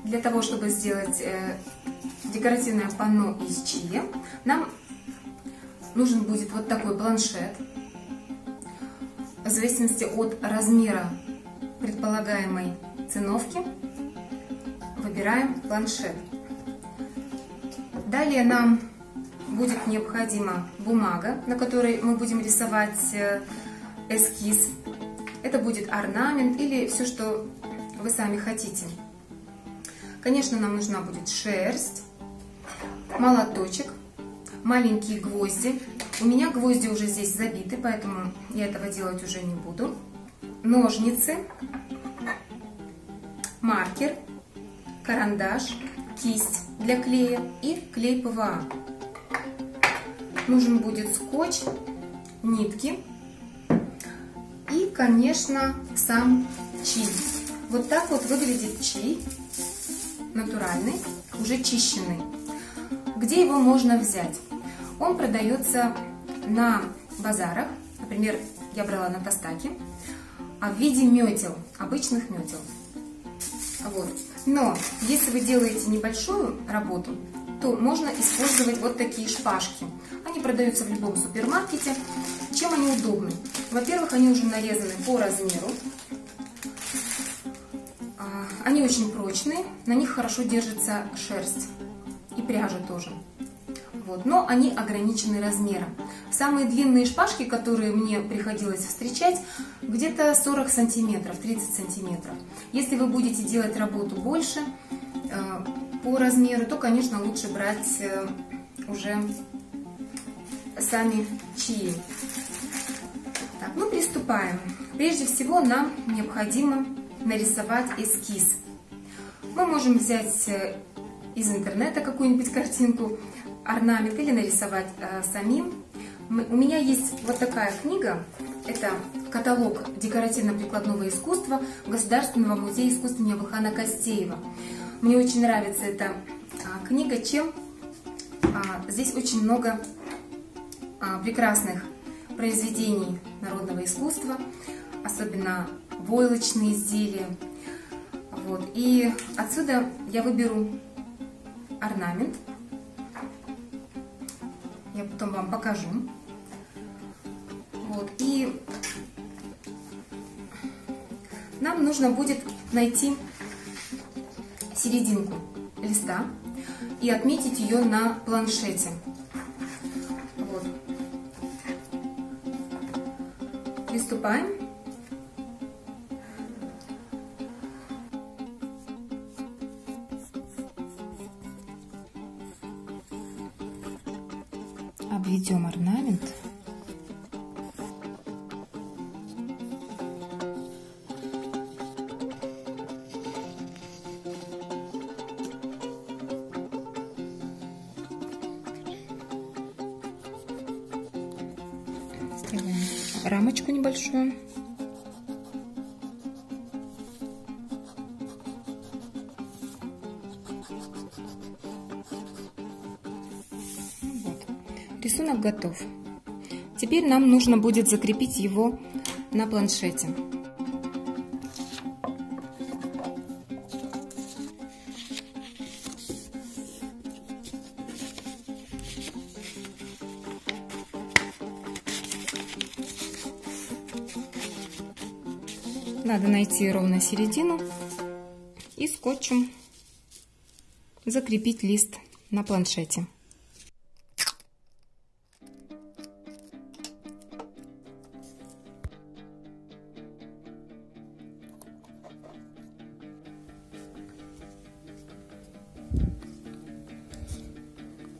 для того, чтобы сделать декоративное панно из чили, нам нужен будет вот такой планшет. В зависимости от размера предполагаемой циновки выбираем планшет. Далее нам будет необходима бумага, на которой мы будем рисовать эскиз. Это будет орнамент или все, что вы сами хотите. Конечно, нам нужна будет шерсть, молоточек, маленькие гвозди. У меня гвозди уже здесь забиты, поэтому я этого делать уже не буду. Ножницы, маркер, карандаш, кисть для клея и клей ПВА. Нужен будет скотч, нитки и, конечно, сам чиль. Вот так вот выглядит чиль, натуральный, уже чищенный. Где его можно взять? Он продается на базарах, например, я брала на Тастаке, в виде метел, обычных метел. Вот. Но если вы делаете небольшую работу, то можно использовать вот такие шпажки. Они продаются в любом супермаркете. Чем они удобны? Во-первых, они уже нарезаны по размеру. Они очень прочные, на них хорошо держится шерсть и пряжа тоже. Вот. Но они ограничены размером. Самые длинные шпажки, которые мне приходилось встречать, где-то 40 сантиметров, 30 сантиметров. Если вы будете делать работу больше по размеру, то, конечно, лучше брать уже сами чили. Так, ну, приступаем. Прежде всего нам необходимо нарисовать эскиз. Мы можем взять из интернета какую-нибудь картинку, орнамент или нарисовать самим. У меня есть вот такая книга, это каталог декоративно-прикладного искусства Государственного музея искусств имени Абылхана Кастеева. Мне очень нравится эта книга, чем здесь очень много прекрасных произведений народного искусства, особенно войлочные изделия. Вот. И отсюда я выберу орнамент. Я потом вам покажу. Вот. И нам нужно будет найти серединку листа и отметить ее на планшете. Вот. Приступаем. Обведем орнамент. Сделаем рамочку небольшую. Рисунок готов. Теперь нам нужно будет закрепить его на планшете. Надо найти ровно середину и скотчем закрепить лист на планшете.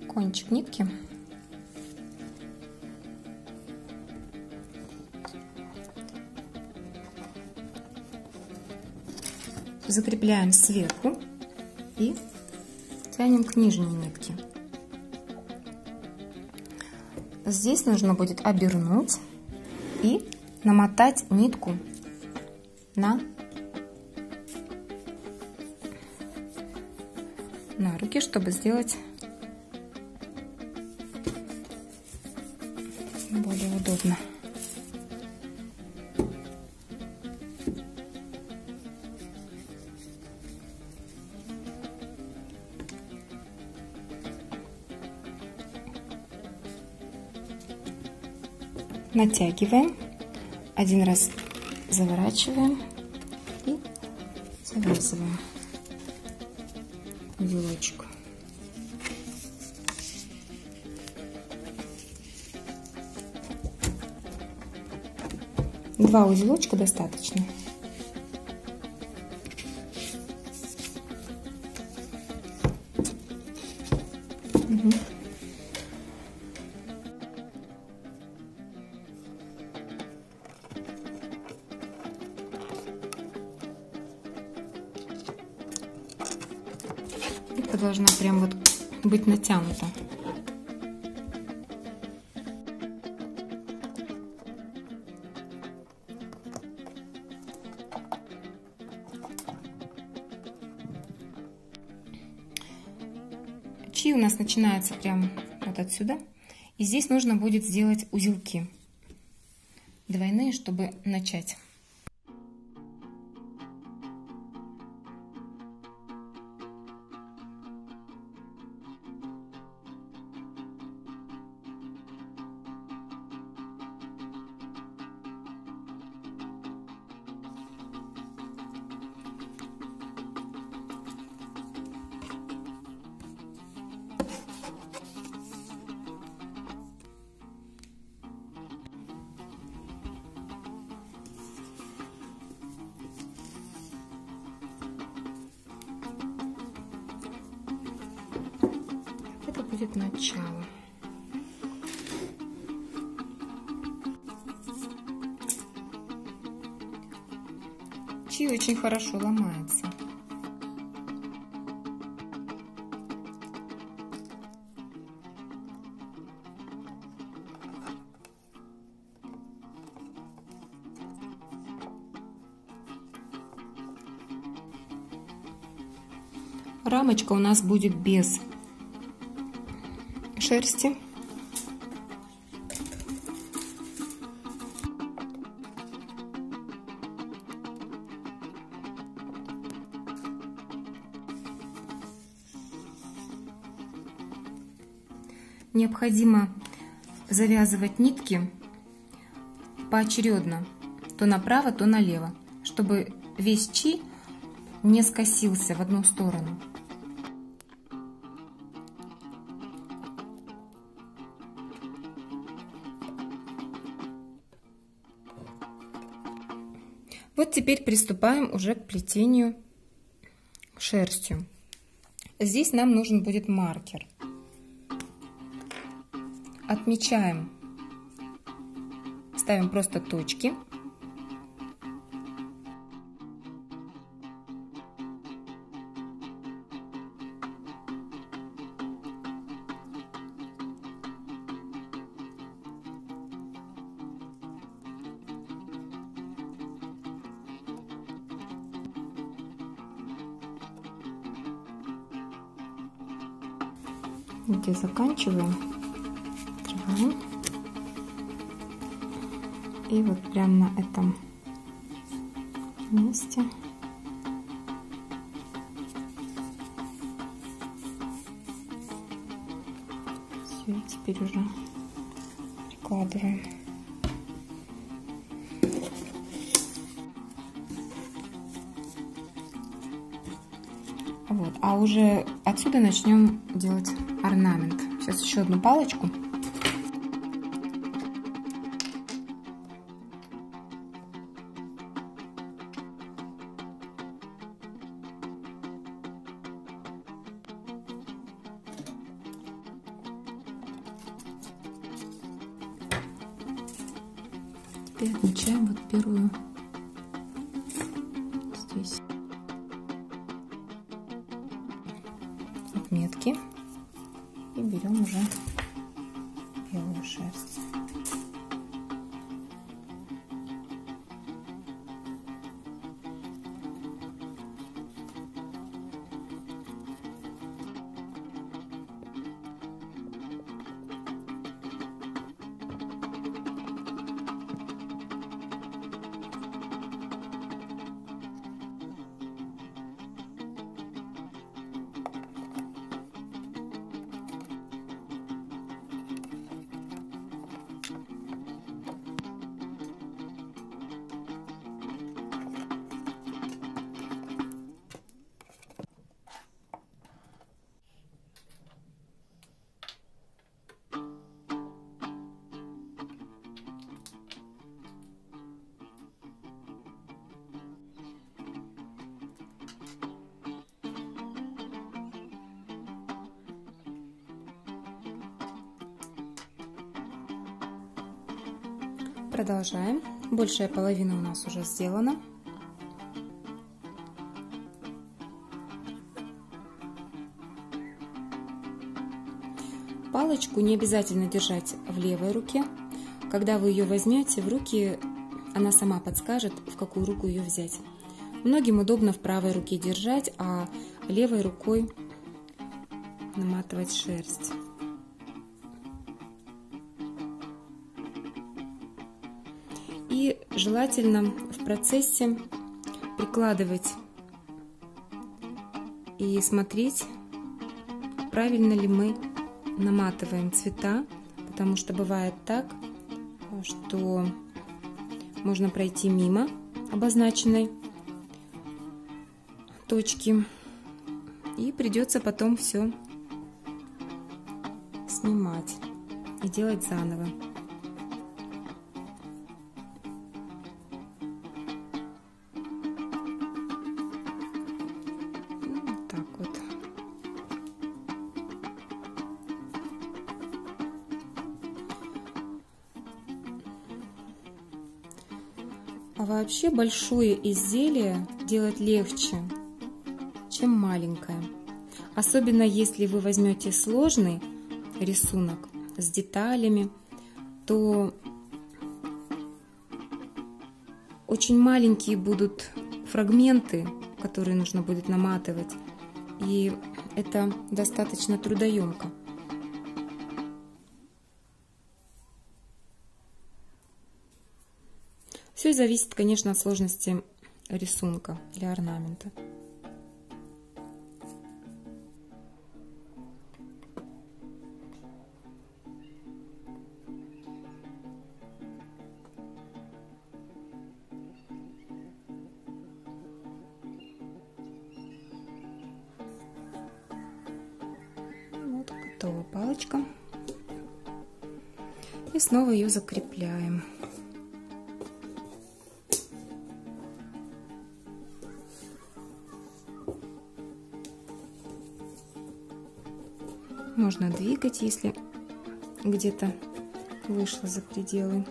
Кончик нитки. Закрепляем сверху и тянем к нижней нитке. Здесь нужно будет обернуть и намотать нитку на руки, чтобы сделать более удобно. натягиваем, один раз заворачиваем и завязываем узелочек. Два узелочка достаточно. Угу. Это должна прям вот быть натянута. Чи у нас начинается прям вот отсюда. И здесь нужно будет сделать узелки двойные, чтобы начать. Это будет начало. Чи очень хорошо ломается. Рамочка у нас будет без шерсти. Необходимо завязывать нитки поочередно, то направо, то налево, чтобы весь чи не скосился в одну сторону. Вот теперь приступаем уже к плетению шерстью. Здесь нам нужен будет маркер. Отмечаем, ставим просто точки. Где заканчиваем, открываем, и вот прямо на этом месте все, и теперь уже прикладываем. Вот, а уже отсюда начнем делать орнамент. Сейчас еще одну палочку. Теперь отмечаем вот первую здесь отметки и берем уже белую шерсть. Продолжаем. Большая половина у нас уже сделана. Палочку не обязательно держать в левой руке. Когда вы ее возьмете в руки, она сама подскажет, в какую руку ее взять. Многим удобно в правой руке держать, а левой рукой наматывать шерсть. И желательно в процессе прикладывать и смотреть, правильно ли мы наматываем цвета, потому что бывает так, что можно пройти мимо обозначенной точки и придется потом все снимать и делать заново. Так вот. А вообще большое изделие делать легче, чем маленькое. Особенно если вы возьмете сложный рисунок с деталями, то очень маленькие будут фрагменты, которые нужно будет наматывать, и это достаточно трудоемко. Все зависит, конечно, от сложности рисунка или орнамента. Вот готова палочка. И снова ее закрепляем. Можно двигать, если где-то вышло за пределы.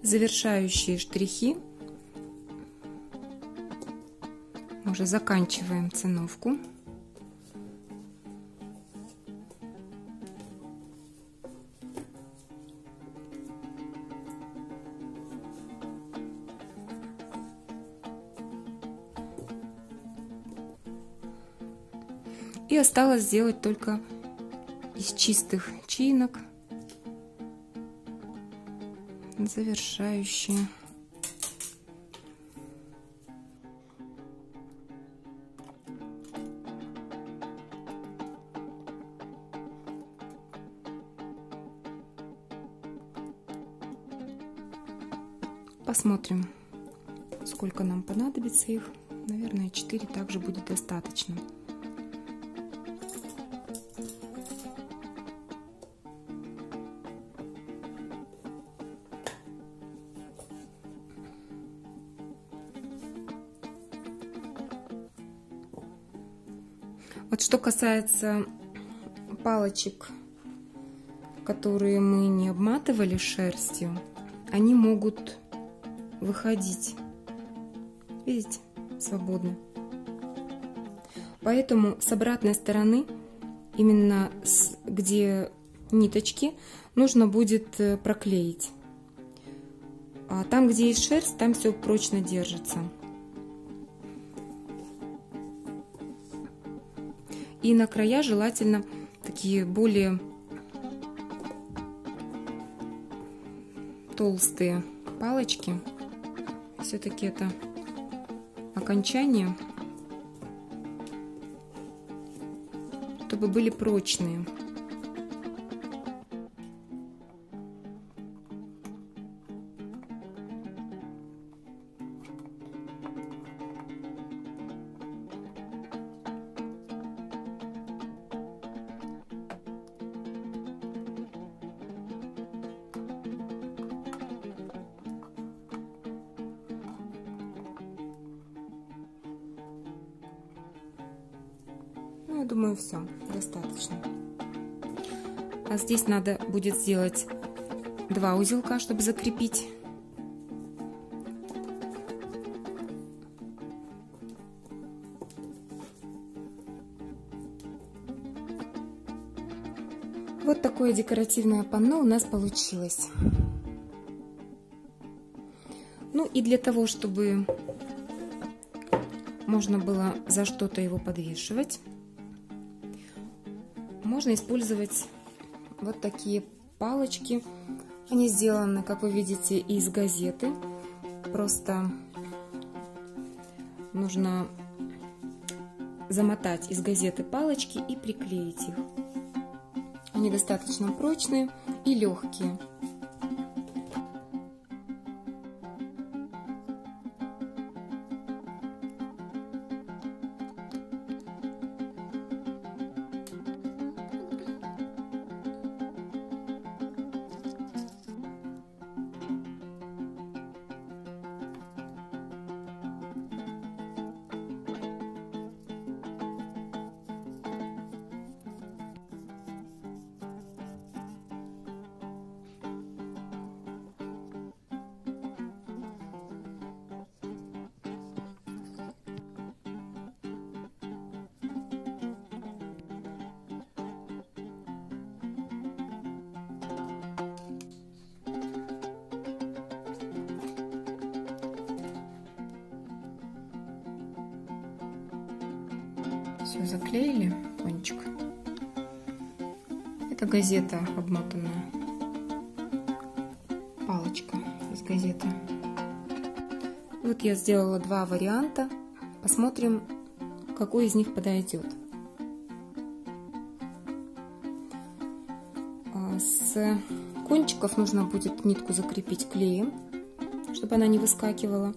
Завершающие штрихи. Уже заканчиваем циновку. И осталось сделать только из чистых чаинок завершающие. Посмотрим, сколько нам понадобится их. Наверное, 4 также будет достаточно. Вот что касается палочек, которые мы не обматывали шерстью, они могут выходить, видите, свободно. Поэтому с обратной стороны, именно где ниточки, нужно будет проклеить. А там, где есть шерсть, там все прочно держится. И на края желательно такие более толстые палочки. Все-таки это окончание, чтобы были прочные. Я думаю, все, достаточно. А здесь надо будет сделать 2 узелка, чтобы закрепить. Вот такое декоративное панно у нас получилось. Ну и для того, чтобы можно было за что-то его подвешивать, можно использовать вот такие палочки. Они сделаны, как вы видите, из газеты. Просто нужно замотать из газеты палочки и приклеить их. Они достаточно прочные и легкие. Все заклеили кончик. Это газета обмотанная, палочка из газеты. Вот я сделала 2 варианта. Посмотрим, какой из них подойдет. С кончиков нужно будет нитку закрепить клеем, чтобы она не выскакивала.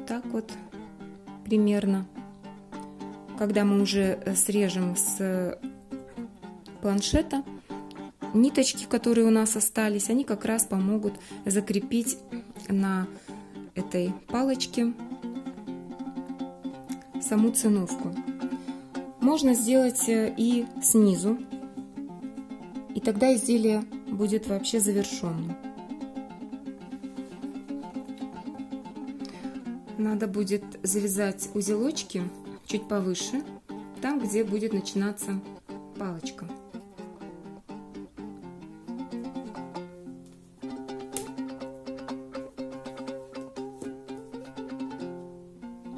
Так вот примерно. Когда мы уже срежем с планшета, ниточки, которые у нас остались, они как раз помогут закрепить на этой палочке саму циновку. Можно сделать и снизу, и тогда изделие будет вообще завершенным. Надо будет завязать узелочки чуть повыше, там, где будет начинаться палочка.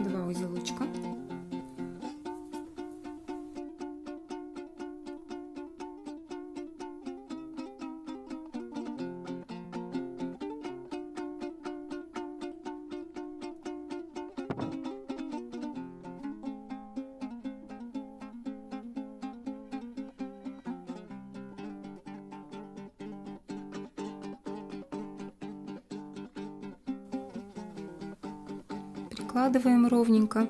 Два узелочка. Прикладываем ровненько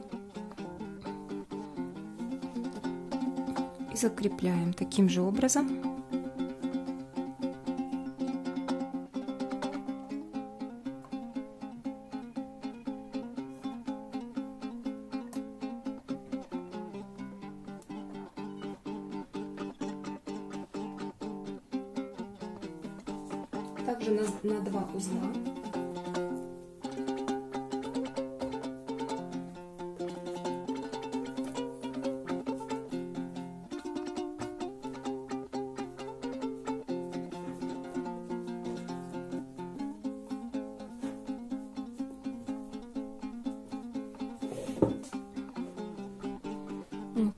и закрепляем таким же образом. Также на 2 узла.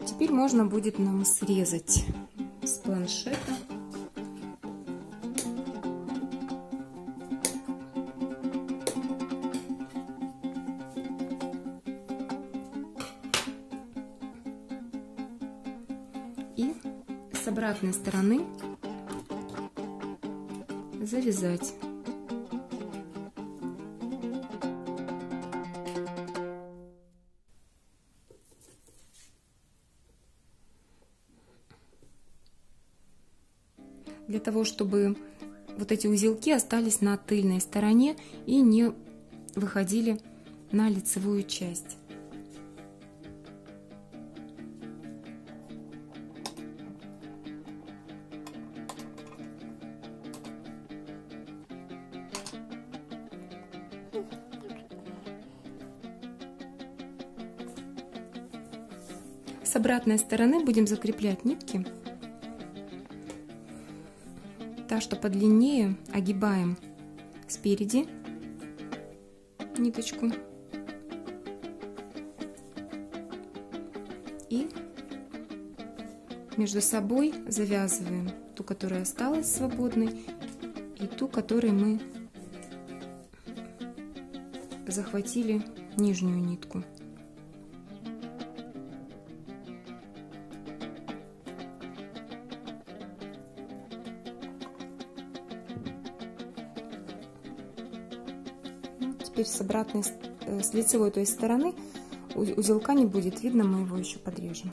Теперь можно будет нам срезать с планшета. И с обратной стороны завязать. Для того, чтобы вот эти узелки остались на тыльной стороне и не выходили на лицевую часть. С обратной стороны будем закреплять нитки. Та, что подлиннее, огибаем спереди ниточку и между собой завязываем ту, которая осталась свободной, и ту, которой мы захватили нижнюю нитку. Теперь с лицевой, то есть стороны, узелка не будет видно, мы его еще подрежем.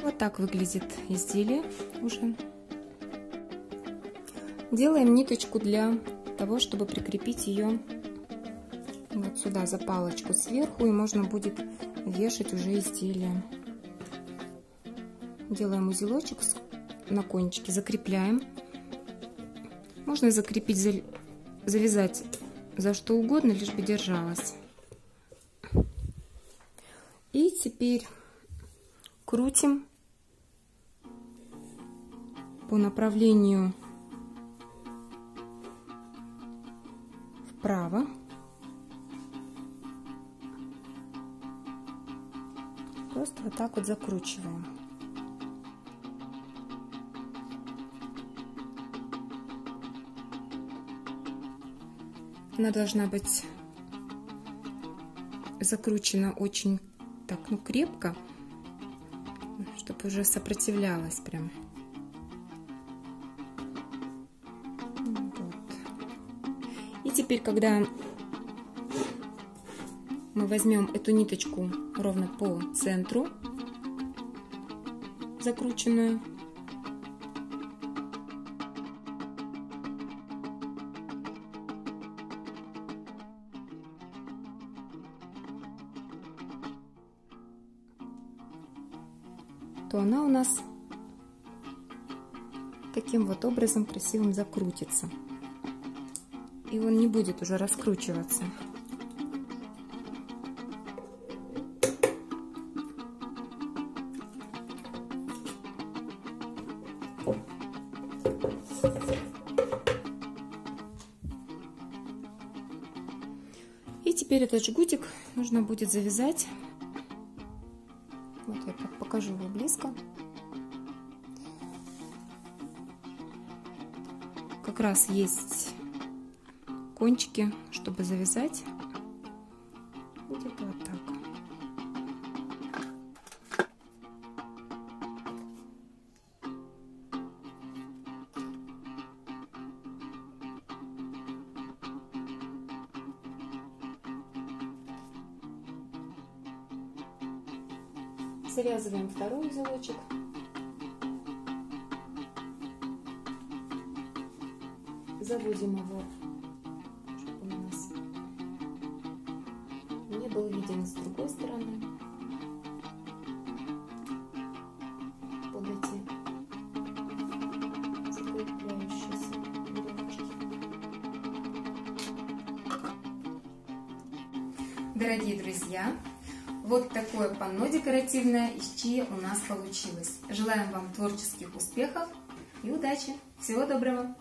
Вот так выглядит изделие уже. Делаем ниточку для того, чтобы прикрепить ее вот сюда за палочку сверху, и можно будет вешать уже изделие. Делаем узелочек на кончике, закрепляем. Можно закрепить, завязать за что угодно, лишь бы держалось. И теперь крутим по направлению вправо. Просто вот так вот закручиваем. Она должна быть закручена очень так, крепко, чтобы уже сопротивлялась прям. Вот. И теперь, когда мы возьмем эту ниточку ровно по центру, закрученную, то она у нас таким вот образом красивым закрутится, и он не будет уже раскручиваться. И теперь этот жгутик нужно будет завязать. Вот я покажу его близко. Как раз есть кончики, чтобы завязать. Где-то вот так. Завязываем второй узелочек. Заводим его, чтобы он у нас не был виден с другой стороны. Под эти закрепляющиеся веревочки. Дорогие друзья, вот такое панно декоративное из чии у нас получилось. Желаем вам творческих успехов и удачи. Всего доброго!